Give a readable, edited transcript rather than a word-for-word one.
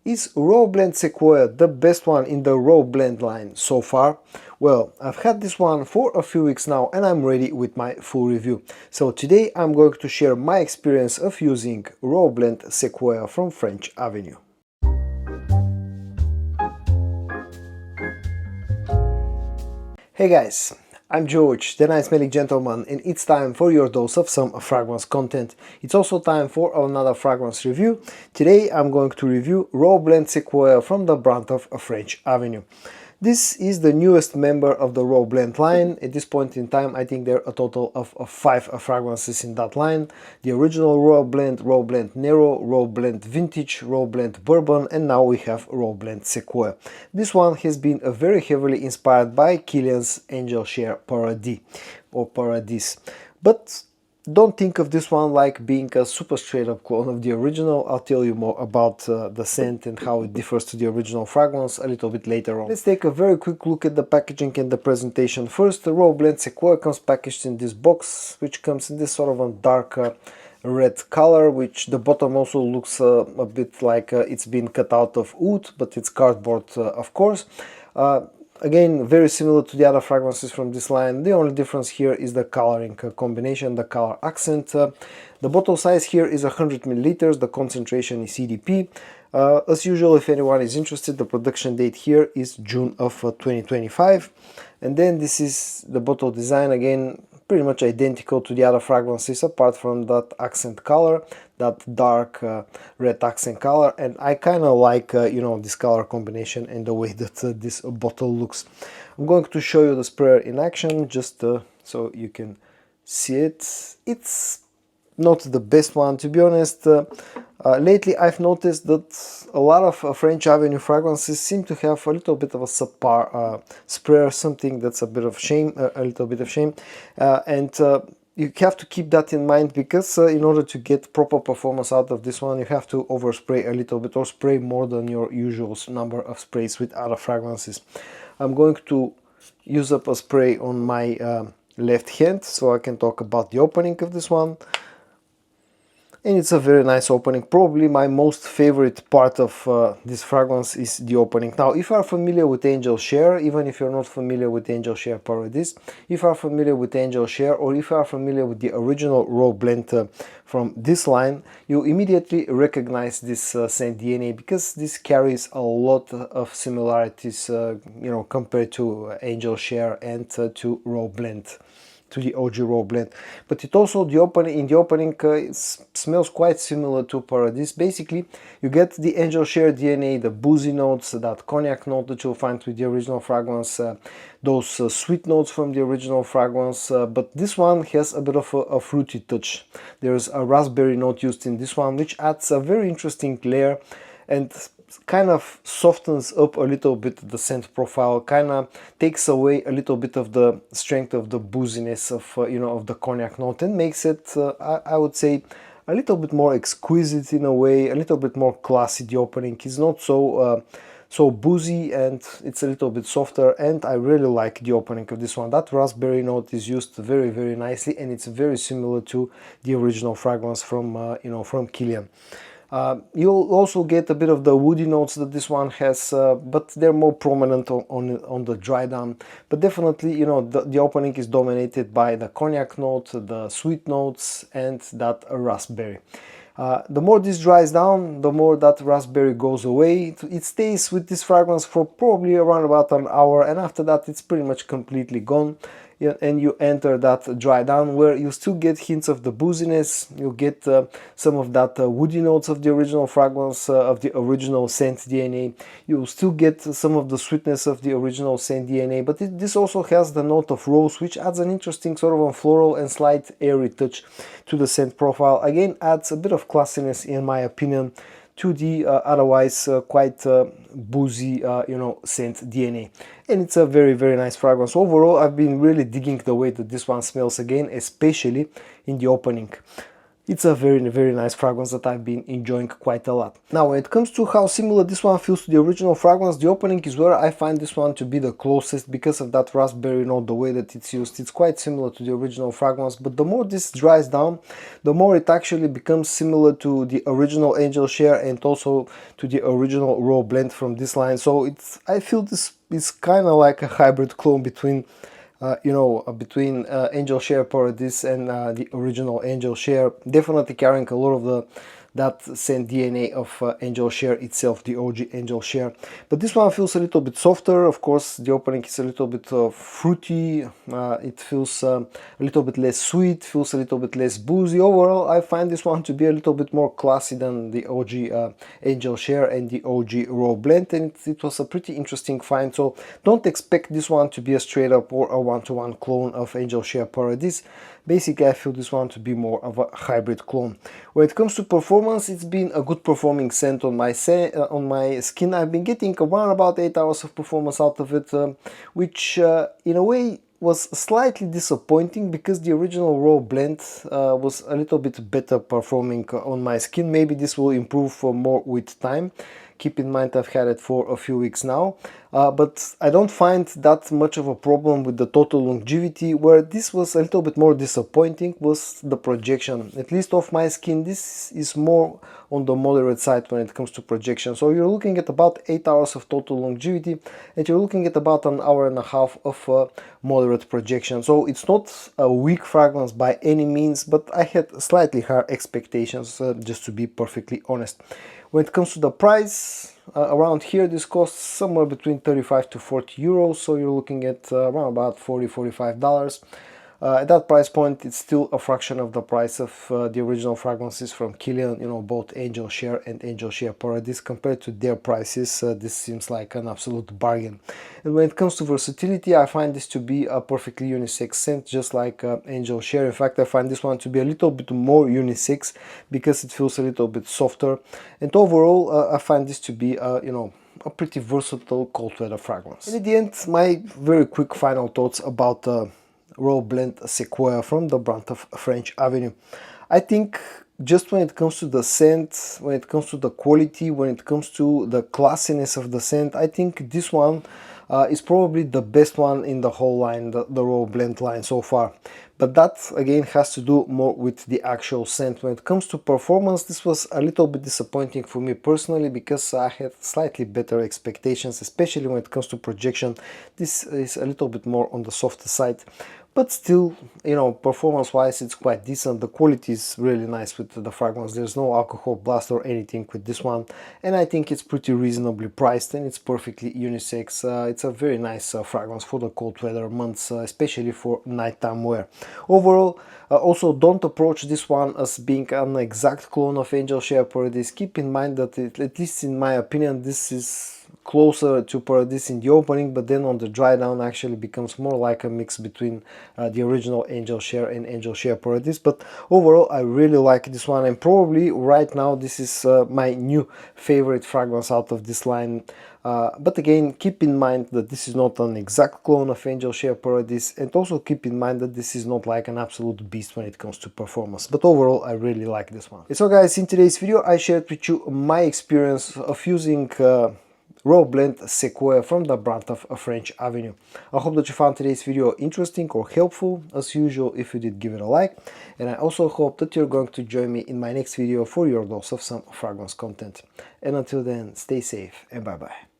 Is raw blend Sequoia the best one in the raw blend line so far? Well, I've had this one for a few weeks now and I'm ready with my full review. So today I'm going to share my experience of using raw blend Sequoia from French Avenue. Hey guys, I'm George, the nice smelling gentleman, and it's time for your dose of some fragrance content. It's also time for another fragrance review. Today I'm going to review Raw Blend Sequoia from the brand of French Avenue. This is the newest member of the Raw Blend line. At this point in time, I think there are a total of 5 fragrances in that line. The original Raw Blend Nero, Raw Blend Vintage, Raw Blend Bourbon, and now we have Raw Blend Sequoia. This one has been very heavily inspired by Kilian's Angel Share Paradis or Paradis. But don't think of this one like being a super straight up clone of the original. I'll tell you more about the scent and how it differs to the original fragrance a little bit later on. Let's take a very quick look at the packaging and the presentation. First, the Raw Blend Sequoia comes packaged in this box, which comes in this sort of a dark red color, which the bottom also looks a bit like it's been cut out of wood, but it's cardboard of course. Again, very similar to the other fragrances from this line. The only difference here is the coloring combination, the color accent. The bottle size here is 100 milliliters, the concentration is CDP. As usual, if anyone is interested, the production date here is June of 2025. And then this is the bottle design, again, pretty much identical to the other fragrances apart from that accent color, that dark red accent color, and I kind of like you know, this color combination and the way that this bottle looks. I'm going to show you the sprayer in action just so you can see it. It's not the best one, to be honest. Lately I've noticed that a lot of French Avenue fragrances seem to have a little bit of a subpar sprayer, something that's a bit of shame, a little bit of shame, and you have to keep that in mind, because in order to get proper performance out of this one, you have to overspray a little bit or spray more than your usual number of sprays with other fragrances. I'm going to use up a spray on my left hand so I can talk about the opening of this one. And it's a very nice opening. Probably my most favorite part of this fragrance is the opening. Now, if you are familiar with Angel Share, even if you're not familiar with Angel Share Paradis, if you are familiar with Angel Share, or if you are familiar with the original Raw Blend from this line, you immediately recognize this scent DNA, because this carries a lot of similarities, you know, compared to Angel Share and to Raw Blend, to the OG Raw Blend. But it also, in the opening it smells quite similar to Paradis. Basically, you get the Angel Share DNA, the boozy notes, that cognac note that you'll find with the original fragrance, those sweet notes from the original fragrance, but this one has a bit of a fruity touch. There's a raspberry note used in this one, which adds a very interesting layer and kind of softens up a little bit the scent profile, kind of takes away a little bit of the strength of the booziness of you know, of the cognac note, and makes it I would say a little bit more exquisite in a way, a little bit more classy. The opening is not so so boozy, and it's a little bit softer, and I really like the opening of this one. That raspberry note is used very, very nicely, and it's very similar to the original fragrance from you know, from Kilian. You'll also get a bit of the woody notes that this one has, but they're more prominent on the dry down. But definitely, you know, the opening is dominated by the cognac note, the sweet notes, and that raspberry. The more this dries down, the more that raspberry goes away. It stays with this fragrance for probably around about an hour, and after that it's pretty much completely gone. And you enter that dry down, where you still get hints of the booziness, you get some of that woody notes of the original fragrance, of the original scent DNA. You still get some of the sweetness of the original scent DNA, but this also has the note of rose, which adds an interesting sort of a floral and slight airy touch to the scent profile. Again, adds a bit of classiness, in my opinion, to the otherwise quite boozy, you know, scent DNA. And it's a very, very nice fragrance. Overall, I've been really digging the way that this one smells again, especially in the opening. It's a very nice fragrance that I've been enjoying quite a lot. Now, when it comes to how similar this one feels to the original fragrance, the opening is where I find this one to be the closest because of that raspberry note, the way that it's used. It's quite similar to the original fragrance, but the more this dries down, the more it actually becomes similar to the original Angel Share and also to the original raw blend from this line. So I feel this is kind of like a hybrid clone between between Angel Share Paradise and the original Angel Share, definitely carrying a lot of that scent DNA of Angel Share itself, the OG Angel Share. But this one feels a little bit softer. Of course, the opening is a little bit fruity. It feels a little bit less sweet, feels a little bit less boozy. Overall, I find this one to be a little bit more classy than the OG Angel Share and the OG Raw Blend, and it was a pretty interesting find. So don't expect this one to be a straight up or a one-to-one clone of Angel Share Paradise. Basically, I feel this one to be more of a hybrid clone. When it comes to performance, it's been a good performing scent on my skin. I've been getting around about 8 hours of performance out of it, which in a way was slightly disappointing because the original raw blend was a little bit better performing on my skin. Maybe this will improve more with time. Keep in mind I've had it for a few weeks now, but I don't find that much of a problem with the total longevity. Where this was a little bit more disappointing was the projection. At least off my skin, this is more on the moderate side when it comes to projection. So you're looking at about 8 hours of total longevity, and you're looking at about an hour and a half of moderate projection. So it's not a weak fragrance by any means, but I had slightly higher expectations, just to be perfectly honest. When it comes to the price, around here this costs somewhere between 35 to 40 euros, so you're looking at around about $40–45. At that price point, it's still a fraction of the price of the original fragrances from Kilian, both Angel Share and Angel Share Paradise. Compared to their prices, this seems like an absolute bargain. And when it comes to versatility, I find this to be a perfectly unisex scent, just like Angel Share. In fact, I find this one to be a little bit more unisex because it feels a little bit softer. And overall, I find this to be a pretty versatile cold weather fragrance. And in the end, my very quick final thoughts about raw blend Sequoia from the brand of French Avenue. I think just when it comes to the scent, when it comes to the quality, when it comes to the classiness of the scent, I think this one is probably the best one in the whole line, the raw blend line so far. But that again has to do more with the actual scent. When it comes to performance, this was a little bit disappointing for me personally because I had slightly better expectations, especially when it comes to projection. This is a little bit more on the softer side. But still, performance wise it's quite decent. The quality is really nice with the fragrance. There's no alcohol blast or anything with this one, and I think it's pretty reasonably priced and it's perfectly unisex. It's a very nice fragrance for the cold weather months, especially for nighttime wear. Overall, also don't approach this one as being an exact clone of Angel Share Paradise. Keep in mind that at least in my opinion, this is closer to Paradise in the opening, but then on the dry down actually becomes more like a mix between the original Angel Share and Angel Share Paradise. But overall, I really like this one, and probably right now this is my new favorite fragrance out of this line. But again, keep in mind that this is not an exact clone of Angel Share Paradise, and also keep in mind that this is not like an absolute beast when it comes to performance. But overall, I really like this one. So guys, in today's video I shared with you my experience of using raw blend Sequoia from the brand of French Avenue. I hope that you found today's video interesting or helpful. As usual, if you did, give it a like, and I also hope that you're going to join me in my next video for your dose of some fragrance content. And until then, stay safe and bye bye.